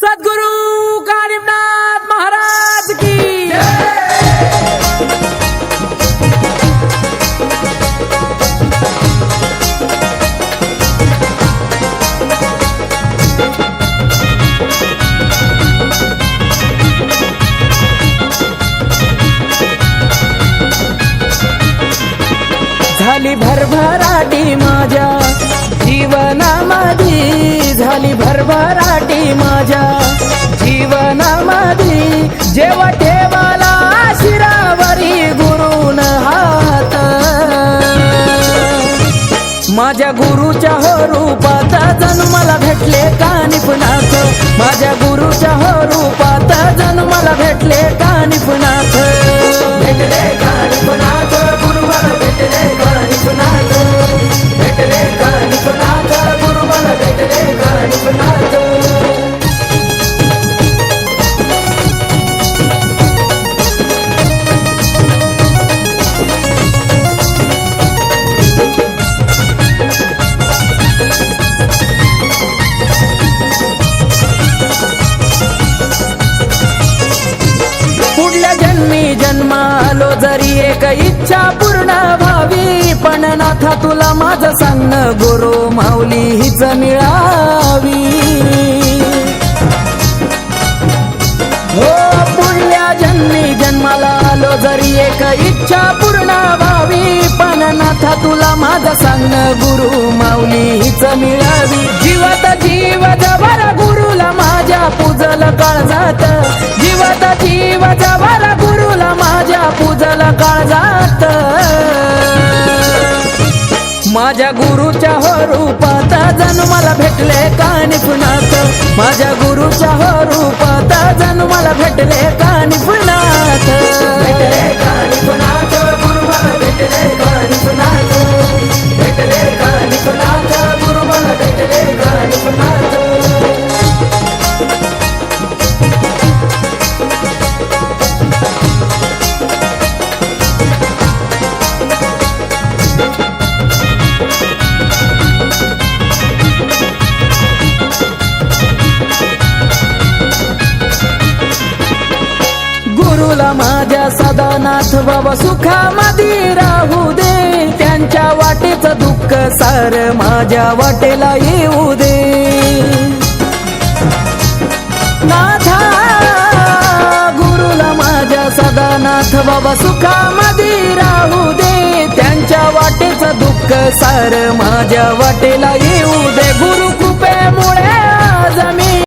सद्गुरु गरीबनाथ महाराज की झाली भरभराटी माझ्या जीवनामध्ये, झाली भरभराटी माझ्या जीवनामध्ये, जेव्हा ठेवाला शिरावरी गुरुन हात, माझ्या गुरुच्या हो रूपात जणू मला भेटले कानिफनाथ, माझ्या गुरुच्या हो रूपात जणू मला भेटले कानिफनाथ, भेटले कानिफनाथ, गुरु मला भेटले कानिफनाथ, भेटले कानिफनाथ, गुरु मला भेटले कानिफनाथ। पुढल्या जन्मी जन्मालो जरी एक इच्छा पूर्ण व्हावी, पण नाथा तुला माझं सांगणं गुरु माऊली हीच मिळावी। हो पुढल्या जन्मी जन्माला आलो जरी एक इच्छा पूर्ण व्हावी, पण नाथा तुला माझं सांगणं गुरु माऊली हीच मिळावी। जीवात जीव जवळ गुरुला माझ्या पूजल काळजात, जीवात जीव जवळ गुरुला माझ्या पूजल काळजात, माझ्या गुरुच्या हो रूपात जणू मला भेटले कानिफनाथ, माझ्या गुरुच्या हो रूपात जणू मला भेटले कानिफनाथ, भेटले कानिफनाथ, गुरु मला भेटले कानिफनाथ, भेटले कानिफनाथ, गुरु मला भेटले कानिफनाथ। गुरुला माझ्या सदानाथ बाबा सुखामध्ये राहू दे, त्यांच्या वाटेचं दुःख सार माझ्या वाटेला येऊ दे। नाथा गुरुला माझ्या सदानाथ बाबा सुखामध्ये राहू दे, त्यांच्या वाटेचं दुःख सार माझ्या वाटेला येऊ दे। गुरु कृपेमुळे आज मी